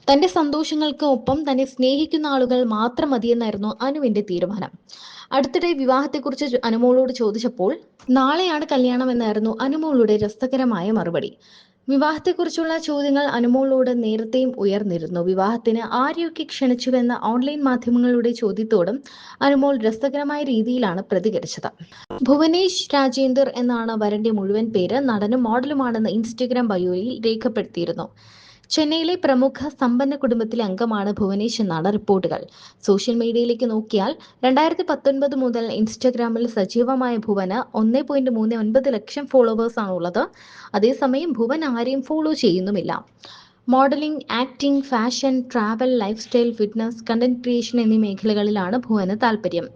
തന്റെ സന്തോഷങ്ങൾക്ക് ഒപ്പം തന്നെ സ്നേഹിക്കുന്ന ആളുകൾ മാത്രം മതിയെന്നായിരുന്നു അനുവിന്റെ തീരുമാനം. അടുത്തിടെ വിവാഹത്തെക്കുറിച്ച് അനുമോളോട് ചോദിച്ചപ്പോൾ നാളെയാണ് കല്യാണം എന്നായിരുന്നു അനുമോളുടെ രസകരമായ മറുപടി. വിവാഹത്തെക്കുറിച്ചുള്ള ചോദ്യങ്ങൾ അനുമോളോട് നേരത്തെയും ഉയർന്നിരുന്നു. വിവാഹത്തിന് ആരെയൊക്കെ ക്ഷണിച്ചുവെന്ന ഓൺലൈൻ മാധ്യമങ്ങളുടെ ചോദ്യത്തോടും അനുമോൾ രസകരമായ രീതിയിലാണ് പ്രതികരിച്ചത്. ഭുവനേഷ് രാജേന്ദർ എന്നാണ് വരന്റെ മുഴുവൻ പേര്. നടനും മോഡലുമാണെന്ന് ഇൻസ്റ്റഗ്രാം ബയോയിൽ രേഖപ്പെടുത്തിയിരുന്നു. ചെന്നൈയിലെ പ്രമുഖ സമ്പന്ന കുടുംബത്തിലെ അംഗമാണ് ഭുവനേഷ് എന്നാണ് റിപ്പോർട്ടുകൾ. സോഷ്യൽ മീഡിയയിലേക്ക് നോക്കിയാൽ 2019 മുതൽ ഇൻസ്റ്റഗ്രാമിൽ സജീവമായ ഭുവന് 1.39 ലക്ഷം ഫോളോവേഴ്സാണുള്ളത്. അതേസമയം ഭുവൻ ആരെയും ഫോളോ ചെയ്യുന്നുമില്ല. Modeling, acting, fashion, travel, life style, fitness, content creation എന്നീ മേഖലകളിലാണ് ഭുവന് താല്പര്യം.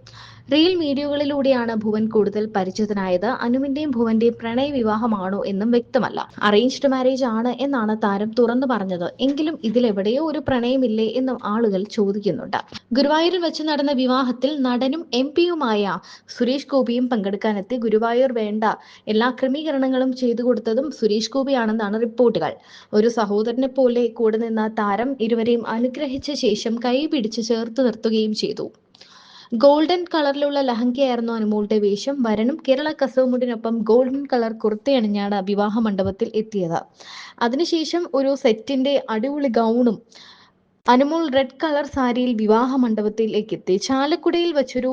റീൽ വീഡിയോകളിലൂടെയാണ് ഭുവൻ കൂടുതൽ പരിചിതനായത്. അനുവിന്റെയും ഭുവന്റെയും പ്രണയ വിവാഹമാണോ എന്നും വ്യക്തമല്ല. അറേഞ്ച്ഡ് മാരേജ് ആണ് എന്നാണ് താരം തുറന്നു പറഞ്ഞത്. എങ്കിലും ഇതിലെവിടെയോ ഒരു പ്രണയമില്ലേ എന്നും ആളുകൾ ചോദിക്കുന്നുണ്ട്. ഗുരുവായൂരിൽ വെച്ച് നടന്ന വിവാഹത്തിൽ നടനും എംപിയുമായ സുരേഷ് ഗോപിയും പങ്കെടുക്കാനെത്തി. ഗുരുവായൂർ വേണ്ട എല്ലാ ക്രമീകരണങ്ങളും ചെയ്തു കൊടുത്തതും സുരേഷ് ഗോപിയാണെന്നാണ് റിപ്പോർട്ടുകൾ. ഒരു സഹോദരനെ പോലെ കൂടെ നിന്ന താരം ഇരുവരെയും അനുഗ്രഹിച്ച ശേഷം കൈ പിടിച്ച് ചേർത്ത് നിർത്തുകയും ചെയ്തു. ഗോൾഡൻ കളറിലുള്ള ലഹങ്കയായിരുന്നു അനുമോളുടെ വേഷം. വരനും കേരള കസവുമുണ്ടിനൊപ്പം ഗോൾഡൻ കളർ കുർത്തയണിഞ്ഞാണ് വിവാഹ മണ്ഡപത്തിൽ എത്തിയത്. അതിനുശേഷം ഒരു സെറ്റിന്റെ അടിപൊളി ഗൗണും അനുമോൾ റെഡ് കളർ സാരിയിൽ വിവാഹ മണ്ഡപത്തിലേക്ക് എത്തി. ചാലക്കുടിയിൽ വെച്ചൊരു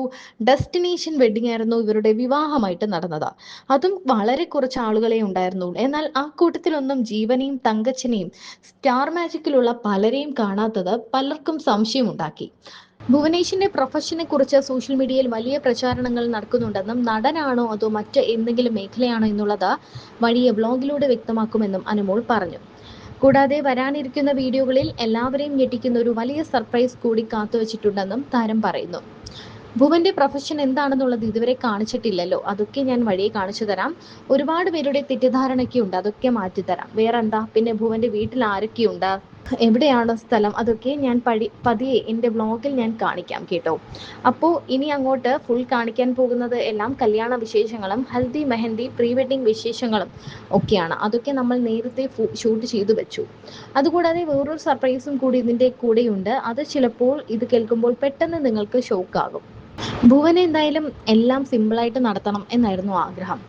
ഡെസ്റ്റിനേഷൻ വെഡിങ് ആയിരുന്നു ഇവരുടെ വിവാഹമായിട്ട് നടന്നത്. അതും വളരെ കുറച്ച് ആളുകളെ ഉണ്ടായിരുന്നുള്ളൂ. എന്നാൽ ആ കൂട്ടത്തിലൊന്നും ജീവനെയും തങ്കച്ചനെയും സ്റ്റാർ മാജിക്കിലുള്ള പലരെയും കാണാത്തത് പലർക്കും സംശയമുണ്ടാക്കി. ഭുവനേഷിന്റെ പ്രൊഫഷനെ കുറിച്ച് സോഷ്യൽ മീഡിയയിൽ വലിയ പ്രചാരണങ്ങൾ നടക്കുന്നുണ്ടെന്നും നടനാണോ അതോ മറ്റ് എന്തെങ്കിലും മേഖലയാണോ എന്നുള്ളത് വഴിയെ വ്ലോഗിലൂടെ വ്യക്തമാക്കുമെന്നും അനുമോൾ പറഞ്ഞു. കൂടാതെ വരാനിരിക്കുന്ന വീഡിയോകളിൽ എല്ലാവരെയും ഞെട്ടിക്കുന്ന ഒരു വലിയ സർപ്രൈസ് കൂടി കാത്തുവച്ചിട്ടുണ്ടെന്നും താരം പറയുന്നു. ഭുവന്റെ പ്രൊഫഷൻ എന്താണെന്നുള്ളത് ഇതുവരെ കാണിച്ചിട്ടില്ലല്ലോ, അതൊക്കെ ഞാൻ വഴിയെ കാണിച്ചു തരാം. ഒരുപാട് പേരുടെ തെറ്റിദ്ധാരണയൊക്കെ ഉണ്ട്, അതൊക്കെ മാറ്റിത്തരാം. വേറെന്താ, പിന്നെ ഭുവന്റെ വീട്ടിൽ ആരൊക്കെയുണ്ട്, എവിടെയാണ് സ്ഥലം, അതൊക്കെ ഞാൻ പതിയെ എൻ്റെ വ്ളോഗിൽ ഞാൻ കാണിക്കാം കേട്ടോ. അപ്പോൾ ഇനി അങ്ങോട്ട് ഫുൾ കാണിക്കാൻ പോകുന്നത് എല്ലാം കല്യാണ വിശേഷങ്ങളും ഹൽദി മെഹന്തി പ്രീ വെഡിങ് വിശേഷങ്ങളും ഒക്കെയാണ്. അതൊക്കെ നമ്മൾ നേരത്തെ ഷൂട്ട് ചെയ്തു വെച്ചു. അതുകൂടാതെ വേറൊരു സർപ്രൈസും കൂടി ഇതിൻ്റെ കൂടെയുണ്ട്. അത് ചിലപ്പോൾ ഇത് കേൾക്കുമ്പോൾ പെട്ടെന്ന് നിങ്ങൾക്ക് ഷോക്കാകും. ഭുവന് എന്തായാലും എല്ലാം സിമ്പിളായിട്ട് നടത്തണം എന്നായിരുന്നു ആഗ്രഹം.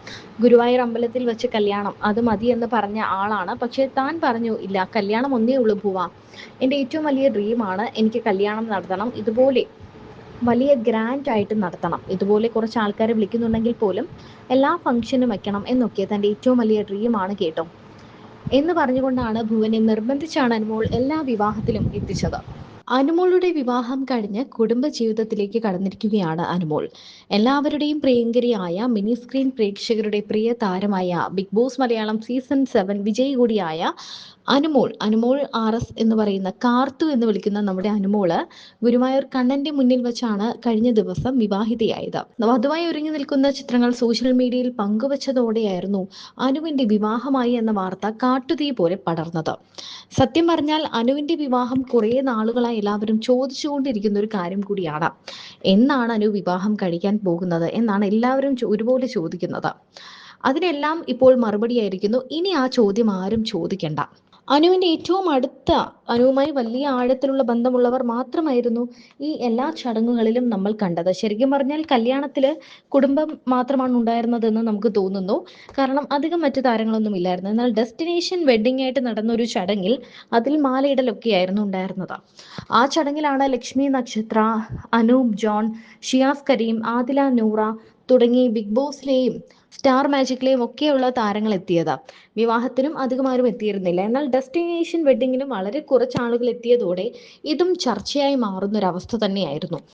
ഗുരുവായൂർ അമ്പലത്തിൽ വെച്ച് കല്യാണം അത് മതി എന്ന് പറഞ്ഞ ആളാണ്. പക്ഷേ താൻ പറഞ്ഞു, ഇല്ല, കല്യാണം ഒന്നേ ഉള്ളൂ ഭുവ, എൻ്റെ ഏറ്റവും വലിയ ഡ്രീമാണ്, എനിക്ക് കല്യാണം നടത്തണം, ഇതുപോലെ വലിയ ഗ്രാൻഡ് ആയിട്ട് നടത്തണം, ഇതുപോലെ കുറച്ച് ആൾക്കാരെ വിളിക്കുന്നുണ്ടെങ്കിൽ പോലും എല്ലാ ഫംഗ്ഷനും വെക്കണം എന്നൊക്കെ തൻ്റെ ഏറ്റവും വലിയ ഡ്രീമാണ് കേട്ടോ എന്ന് പറഞ്ഞുകൊണ്ടാണ് ഭുവനെ നിർബന്ധിച്ചാണ് അനുമോൾ എല്ലാ വിവാഹത്തിലും എത്തിച്ചത്. അനുമോളുടെ വിവാഹം കഴിഞ്ഞ് കുടുംബ ജീവിതത്തിലേക്ക് കടന്നിരിക്കുകയാണ് അനുമോൾ. എല്ലാവരുടെയും പ്രിയങ്കരിയായ മിനി സ്ക്രീൻ പ്രേക്ഷകരുടെ പ്രിയ താരമായ ബിഗ് ബോസ് മലയാളം സീസൺ 7 വിജയി കൂടിയായ അനുമോൾ RS എന്ന് പറയുന്ന കാർത്തു എന്ന് വിളിക്കുന്ന നമ്മുടെ അനുമോള് ഗുരുവായൂർ കണ്ണന്റെ മുന്നിൽ വെച്ചാണ് കഴിഞ്ഞ ദിവസം വിവാഹിതയായത്. വധുവായി ഒരുങ്ങി നിൽക്കുന്ന ചിത്രങ്ങൾ സോഷ്യൽ മീഡിയയിൽ പങ്കുവച്ചതോടെയായിരുന്നു അനുവിന്റെ വിവാഹമായി എന്ന വാർത്ത കാട്ടുതീ പോലെ പടർന്നത്. സത്യം പറഞ്ഞാൽ അനുവിന്റെ വിവാഹം കുറേ നാളുകളായി എല്ലാവരും ചോദിച്ചുകൊണ്ടിരിക്കുന്ന ഒരു കാര്യം കൂടിയാണ്. എന്നാണ് അനു വിവാഹം കഴിക്കാൻ പോകുന്നത് എന്നാണ് എല്ലാവരും ഒരുപോലെ ചോദിക്കുന്നത്. അതിനെല്ലാം ഇപ്പോൾ മറുപടിയായിരിക്കുന്നു. ഇനി ആ ചോദ്യം ആരും ചോദിക്കണ്ട. അനുവിന്റെ ഏറ്റവും അടുത്ത, അനുവുമായി വലിയ ആഴത്തിലുള്ള ബന്ധമുള്ളവർ മാത്രമായിരുന്നു ഈ എല്ലാ ചടങ്ങുകളിലും നമ്മൾ കണ്ടത്. ശരിക്കും പറഞ്ഞാൽ കല്യാണത്തില് കുടുംബം മാത്രമാണ് ഉണ്ടായിരുന്നതെന്ന് നമുക്ക് തോന്നുന്നു. കാരണം അധികം മറ്റു താരങ്ങളൊന്നും ഇല്ലായിരുന്നു. എന്നാൽ ഡെസ്റ്റിനേഷൻ വെഡിങ് ആയിട്ട് നടന്ന ഒരു ചടങ്ങിൽ അതിൽ മാലയിടലൊക്കെ ആയിരുന്നു ഉണ്ടായിരുന്നത്. ആ ചടങ്ങിലാണ് ലക്ഷ്മി നക്ഷത്ര, അനൂപ് ജോൺ, ഷിയാസ് കരീം, ആദില നൂറ തുടങ്ങി ബിഗ് ബോസിലെയും സ്റ്റാർ മാജിക്കിലെയും ഒക്കെയുള്ള താരങ്ങൾ എത്തിയത്. വിവാഹത്തിനും അധികം ആരും എത്തിയിരുന്നില്ല. എന്നാൽ ഡെസ്റ്റിനേഷൻ വെഡിങ്ങിനും വളരെ കുറച്ച് ആളുകൾ എത്തിയതോടെ ഇതും ചർച്ചയായി മാറുന്നൊരവസ്ഥ തന്നെയായിരുന്നു.